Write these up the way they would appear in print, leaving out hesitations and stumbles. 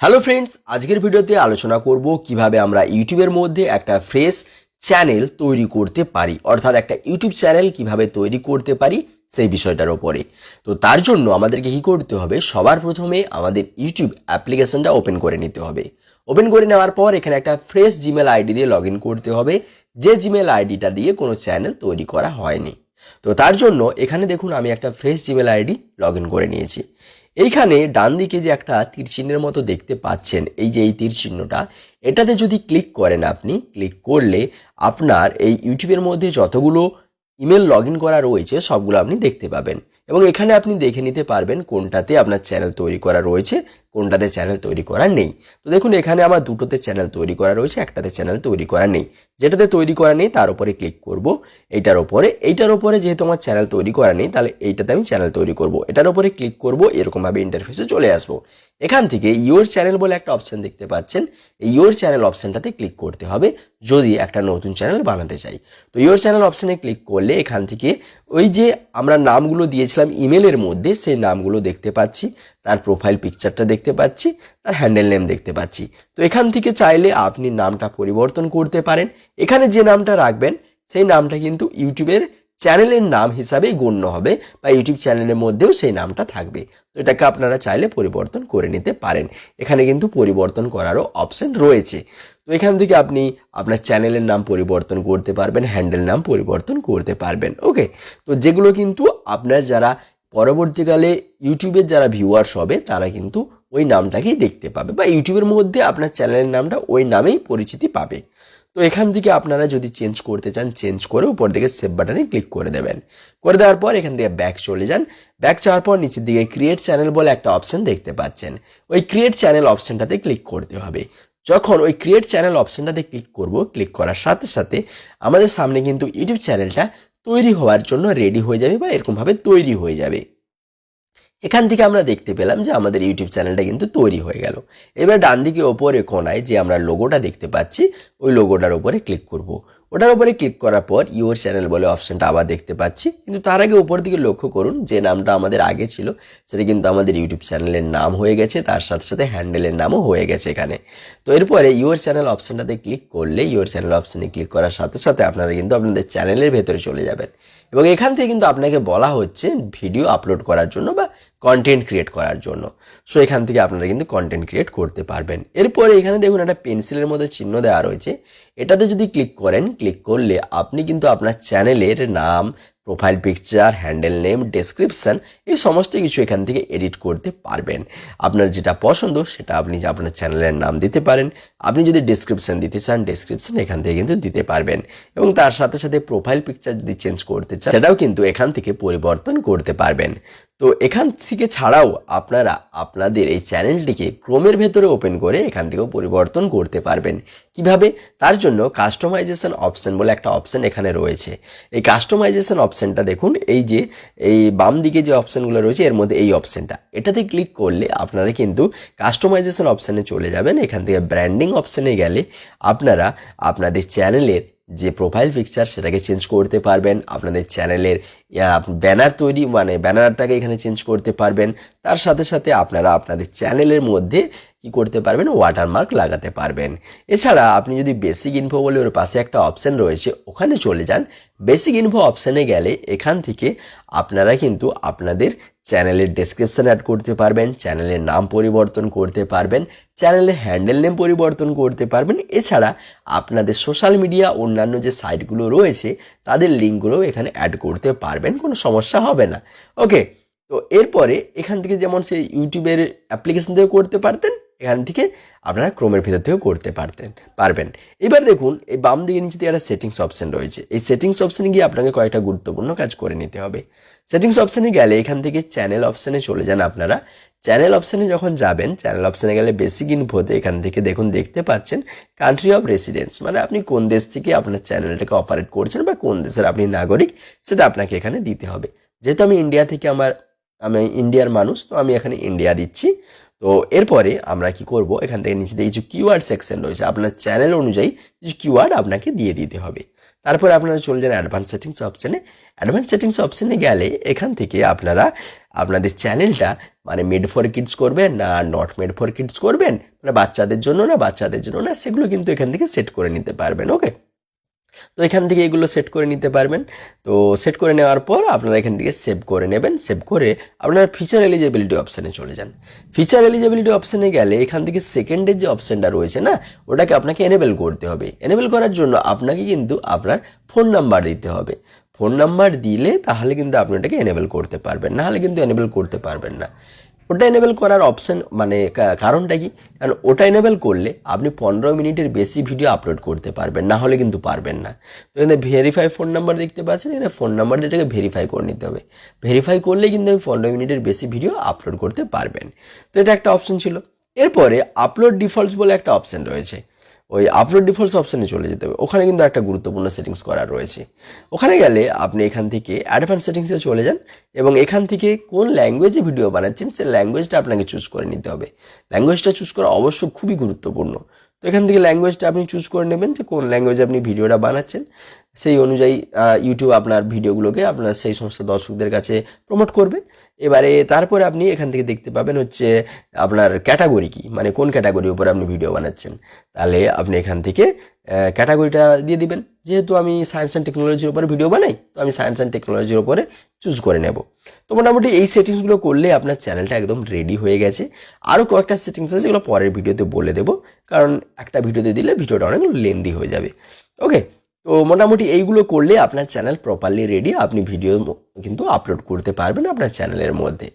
Hello friends, আজকের ভিডিওতে আলোচনা করব কিভাবে আমরা ইউটিউবের মধ্যে একটা ফ্রেশ চ্যানেল তৈরি করতে পারি, অর্থাৎ একটা ইউটিউব চ্যানেল কিভাবে তৈরি করতে পারি সেই বিষয়টার উপরে। তো তার জন্য আমাদেরকে কী করতে হবে, সবার প্রথমে আমাদের ইউটিউব অ্যাপ্লিকেশনটা ওপেন করে নিতে হবে। ওপেন করে নেওয়ার পর এখানে একটা ফ্রেশ জিমেল আইডি দিয়ে লগ ইন করতে হবে, যে জিমেল আইডিটা দিয়ে কোনো চ্যানেল তৈরি করা হয়নি। তো তার জন্য এখানে দেখুন আমি একটা fresh Gmail ID log in করে নিয়েছি। এইখানে ডান দিকে যে একটা তীর চিহ্নের মতো দেখতে পাচ্ছেন, এই যে এই তীর চিহ্নটা, এটাতে যদি ক্লিক করেন, আপনি ক্লিক করলে আপনার এই ইউটিউবের মধ্যে যতগুলো ইমেল লগ ইন করা রয়েছে সবগুলো আপনি দেখতে পাবেন, এবং এখানে আপনি দেখে নিতে পারবেন কোনটাতে আপনার চ্যানেল তৈরি করা রয়েছে, কোনটাতে চ্যানেল তৈরি করা নেই। তো দেখুন এখানে আমার দুটোতে চ্যানেল তৈরি করা রয়েছে, একটাতে চ্যানেল তৈরি করা নেই। যেটাতে তৈরি করা নেই তার উপরে ক্লিক করব, এইটার উপরে যেহেতু আমার চ্যানেল তৈরি করা নেই তাহলে এইটাতে আমি চ্যানেল তৈরি করব, এটার উপরে ক্লিক করব, এরকমভাবে ইন্টারফেসে চলে আসবো। এখান থেকে ইওর চ্যানেল বলে একটা অপশন দেখতে পাচ্ছেন, এই ইওর চ্যানেল অপশনটাতে ক্লিক করতে হবে যদি একটা নতুন চ্যানেল বানাতে চাই। তো ইওর চ্যানেল অপশনে ক্লিক করলে এখান থেকে ওই যে আমরা নামগুলো দিয়েছিলাম ইমেলের মধ্যে, সেই নামগুলো দেখতে পাচ্ছি, তার প্রোফাইল পিকচারটা দেখতে পাচ্ছি, তার হ্যান্ডেল নেম দেখতে পাচ্ছি। তো এখান থেকে চাইলে আপনি নামটা পরিবর্তন করতে পারেন। এখানে যে নামটা রাখবেন সেই নামটা কিন্তু ইউটিউবের চ্যানেলের নাম হিসাবেই গণ্য হবে, বা ইউটিউব চ্যানেলের মধ্যেও সেই নামটা থাকবে। তো এটাকে আপনারা চাইলে পরিবর্তন করে নিতে পারেন, এখানে কিন্তু পরিবর্তন করারও অপশন রয়েছে। তো এখান থেকে আপনি আপনার চ্যানেলের নাম পরিবর্তন করতে পারবেন, হ্যান্ডেল নাম পরিবর্তন করতে পারবেন। ওকে, তো যেগুলো কিন্তু আপনার যারা পরবর্তীকালে ইউটিউবের যারা ভিউয়ার্স হবে তারা কিন্তু ওই নামটাকেই দেখতে পাবে, বা ইউটিউবের মধ্যে আপনার চ্যানেলের নামটা ওই নামেই পরিচিতি পাবে। তো এখান থেকে আপনারা যদি চেঞ্জ করতে চান, চেঞ্জ করে উপর দিকে সেভ বাটনে ক্লিক করে দেবেন। করে দেওয়ার পর এখান থেকে ব্যাক চলে যান। ব্যাক যাওয়ার পর নিচের দিকে ক্রিয়েট চ্যানেল বলে একটা অপশন দেখতে পাচ্ছেন, ওই ক্রিয়েট চ্যানেল অপশনটাতে ক্লিক করতে হবে। যখন ওই ক্রিয়েট চ্যানেল অপশনটাতে ক্লিক করব, ক্লিক করার সাথে সাথে আমাদের সামনে কিন্তু ইউটিউব চ্যানেলটা তৈরি হওয়ার জন্য রেডি হয়ে যাবে, বা এরকমভাবে তৈরি হয়ে যাবে। এখান থেকে আমরা দেখতে পেলাম যে আমাদের ইউটিউব চ্যানেলটা কিন্তু তৈরি হয়ে গেল। এবার ডান দিকে ওপরে কোনায় যে আমরা লোগোটা দেখতে পাচ্ছি, ওই লোগোটার উপরে ক্লিক করব। ওটার উপরে ক্লিক করার পর ইউর চ্যানেল বলে অপশনটা আবার দেখতে পাচ্ছি, কিন্তু তার আগে উপর দিকে লক্ষ্য করুন যে নামটা আমাদের আগে ছিল সেটা কিন্তু আমাদের ইউটিউব চ্যানেলের নাম হয়ে গেছে, তার সাথে সাথে হ্যান্ডেলের নামও হয়ে গেছে এখানে। তো এরপরে ইউর চ্যানেল অপশনটাতে ক্লিক করলে, ইউর চ্যানেল অপশনে ক্লিক করার সাথে সাথে আপনারা কিন্তু আপনাদের চ্যানেলের ভেতরে চলে যাবেন, এবং এখান থেকে কিন্তু আপনাকে বলা হচ্ছে ভিডিও আপলোড করার জন্য বা কন্টেন্ট ক্রিয়েট করার জন্য। সো এখান থেকে আপনারা কিন্তু কন্টেন্ট ক্রিয়েট করতে পারবেন। এরপরে এখানে দেখুন একটা পেন্সিলের মধ্যে চিহ্ন দেওয়া রয়েছে, এটাতে যদি ক্লিক করেন, ক্লিক করলে আপনি কিন্তু আপনার চ্যানেলের নাম, profile picture, handle name, description, এই সমস্ত কিছু এখান থেকে এডিট করতে পারবেন। আপনার যেটা পছন্দ সেটা আপনি আপনার চ্যানেলের নাম দিতে পারেন। আপনি যদি ডেসক্রিপশন দিতে চান, ডেসক্রিপশন এখান থেকে কিন্তু দিতে পারবেন, এবং তার সাথে সাথে প্রোফাইল পিকচার যদি চেঞ্জ করতে চান সেটাও কিন্তু এখান থেকে পরিবর্তন করতে পারবেন। তো এখান থেকে ছাড়াও আপনারা আপনাদের এই চ্যানেলটিকে ক্রোমের ভেতরে ওপেন করে এখান থেকেও পরিবর্তন করতে পারবেন। কিভাবে? তার জন্য কাস্টমাইজেশন অপশন বলে একটা অপশন এখানে রয়েছে। এই কাস্টমাইজেশন অপশনটা দেখুন, এই যে এই বাম দিকে যে অপশনগুলো রয়েছে এর মধ্যে এই অপশনটা, এটাতে ক্লিক করলে আপনারা কিন্তু কাস্টমাইজেশন অপশানে চলে যাবেন। এখান থেকে ব্র্যান্ডিং অপশানে গেলে আপনারা আপনাদের চ্যানেলের যে প্রোফাইল পিকচার সেটাকে চেঞ্জ করতে পারবেন, আপনাদের চ্যানেলের ব্যানার তৈরি মানে ব্যানারটাকে এখানে চেঞ্জ করতে পারবেন। তার সাথে সাথে আপনারা আপনাদের চ্যানেলের মধ্যে কি করতে পারবেন, ওয়াটারমার্ক লাগাতে পারবেন। এছাড়া আপনি যদি বেসিক ইনফো বলে ওর পাশে একটা অপশান রয়েছে ওখানে চলে যান। বেসিক ইনফো অপশানে গেলে এখান থেকে আপনারা কিন্তু আপনাদের চ্যানেলের ডেসক্রিপশন অ্যাড করতে পারবেন, চ্যানেলের নাম পরিবর্তন করতে পারবেন, চ্যানেলের হ্যান্ডেল নেম পরিবর্তন করতে পারবেন। এছাড়া আপনাদের সোশ্যাল মিডিয়া অন্যান্য যে সাইটগুলো রয়েছে তাদের লিঙ্কগুলোও এখানে অ্যাড করতে পারবেন, কোনো সমস্যা হবে না। ওকে, তো এরপরে এখান থেকে যেমন সেই ইউটিউবের অ্যাপ্লিকেশন থেকেও করতে পারতেন, এখান থেকে আপনারা ক্রোমের ভিতর থেকেও করতে পারবেন। এবার দেখুন এই বাম দিকে নিচে দিয়ে একটা সেটিংস অপশন রয়েছে, এই সেটিংস অপশানে গিয়ে আপনাকে কয়েকটা গুরুত্বপূর্ণ কাজ করে নিতে হবে। সেটিংস অপশানে গেলে এখান থেকে চ্যানেল অপশানে চলে যান। আপনারা চ্যানেল অপশানে যখন যাবেন, চ্যানেল অপশানে গেলে বেসিক ইনফোতে এখান থেকে দেখুন দেখতে পাচ্ছেন কান্ট্রি অফ রেসিডেন্স, মানে আপনি কোন দেশ থেকে আপনার চ্যানেলটাকে অপারেট করছেন বা কোন দেশের আপনি নাগরিক সেটা আপনাকে এখানে দিতে হবে। যেহেতু আমি ইন্ডিয়া থেকে আমি ইন্ডিয়ার মানুষ, তো আমি এখানে ইন্ডিয়া দিচ্ছি। তো এরপরে আমরা কি করব, এখান থেকে নিচে দিয়ে কিছু কিওয়ার্ড সেকশন রয়েছে, আপনার চ্যানেল অনুযায়ী কিছু কিওয়ার্ড আপনাকে দিয়ে দিতে হবে। তারপরে আপনারা চলে যান অ্যাডভান্স সেটিংস অপশানে। অ্যাডভান্স সেটিংস অপশানে গেলে এখান থেকে আপনারা আপনাদের চ্যানেলটা মানে মেড ফর কিডস করবেন না নট মেড ফর কিডস করবেন, মানে বাচ্চাদের জন্য না সেগুলো কিন্তু এখান থেকে সেট করে নিতে পারবেন। ওকে, তো এখান থেকে এগুলো সেট করে নিতে পারবেন। তো সেট করে নেওয়ার পর আপনারা এখান থেকে সেভ করে নেবেন। সেভ করে আপনারা ফিচার এলিজিবিলিটি অপশানে চলে যান। ফিচার এলিজিবিলিটি অপশানে গেলে এখান থেকে সেকেন্ডের যে অপশানটা রয়েছে না, ওটাকে আপনাকে এনেবেল করতে হবে। এনেবেল করার জন্য আপনাকে কিন্তু আপনার ফোন নাম্বার দিতে হবে। ফোন নাম্বার দিলে তাহলে কিন্তু আপনি ওটাকে এনেবেল করতে পারবেন, নাহলে কিন্তু এনেবেল করতে পারবেন না। ওটা এনেবেল করার অপশান মানে কারণটা কি, কারণ ওটা এনেবেল করলে আপনি 15 মিনিটের বেশি ভিডিও আপলোড করতে পারবেন, না হলে কিন্তু পারবেন না। তো এখানে ভেরিফাই ফোন নাম্বার দেখতে পাচ্ছেন, এখানে ফোন নাম্বার দিয়ে এটাকে ভেরিফাই করে নিতে হবে। ভেরিফাই করলে কিন্তু আমি 15 মিনিটের বেশি ভিডিও আপলোড করতে পারবেন। তো এটা একটা অপশান ছিল। এরপরে আপলোড ডিফল্টস বলে একটা অপশান রয়েছে, ওই আপলোড ডিফল্টস অপশানে চলে যেতে হবে। ওখানে কিন্তু একটা গুরুত্বপূর্ণ সেটিংস করা রয়েছে। ওখানে গেলে আপনি এখান থেকে অ্যাডভান্স সেটিংসে চলে যান এবং এখান থেকে কোন ল্যাঙ্গুয়েজে ভিডিও বানাচ্ছেন সেই ল্যাঙ্গুয়েজটা আপনাকে চুজ করে নিতে হবে। ল্যাঙ্গুয়েজটা চুজ করা অবশ্য খুবই গুরুত্বপূর্ণ। তো এখান থেকে ল্যাঙ্গুয়েজটা আপনি চুজ করে নেবেন যে কোন ল্যাঙ্গুয়েজে আপনি ভিডিওটা বানাচ্ছেন। সেই অনুযায়ী ইউটিউব আপনার ভিডিওগুলোকে আপনার সেই সমস্ত দর্শকদের কাছে প্রমোট করবে। এবারে তারপরে আপনি এখান থেকে দেখতে পাবেন হচ্ছে আপনার ক্যাটাগরি কি, মানে কোন ক্যাটাগরির উপরে আপনি ভিডিও বানাচ্ছেন। তাহলে আপনি এখান থেকে ক্যাটাগরিটা দিয়ে দিবেন। যেহেতু আমি সায়েন্স অ্যান্ড টেকনোলজির উপরে ভিডিও বানাই, তো আমি সায়েন্স অ্যান্ড টেকনোলজির উপরে চুজ করে নেব। তো মোটামুটি এই সেটিংসগুলো করলে আপনার চ্যানেলটা একদম রেডি হয়ে গেছে। আরও কয়েকটা সেটিংস আছে যেগুলো পরের ভিডিওতে বলে দেবো, কারণ একটা ভিডিওতে দিলে ভিডিওটা অনেক লেন্দি হয়ে যাবে। ওকে, তো মোটামুটি এইগুলো করলে আপনার চ্যানেল প্রপারলি রেডি, আপনি ভিডিও কিন্তু আপলোড করতে পারবেন আপনার চ্যানেলের মধ্যে।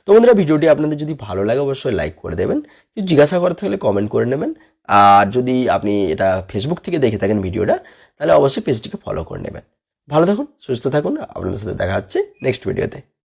তো বন্ধুরা, ভিডিওটি আপনাদের যদি ভালো লাগে অবশ্যই লাইক করে দেবেন, কিছু জিজ্ঞাসা করতে হলে কমেন্ট করে নেবেন। আর যদি আপনি এটা ফেসবুক থেকে দেখে থাকেন ভিডিওটা, তাহলে অবশ্যই পেজটিকে ফলো করে নেবেন। ভালো থাকুন, সুস্থ থাকুন, আপনাদের সাথে দেখা হচ্ছে নেক্সট ভিডিওতে।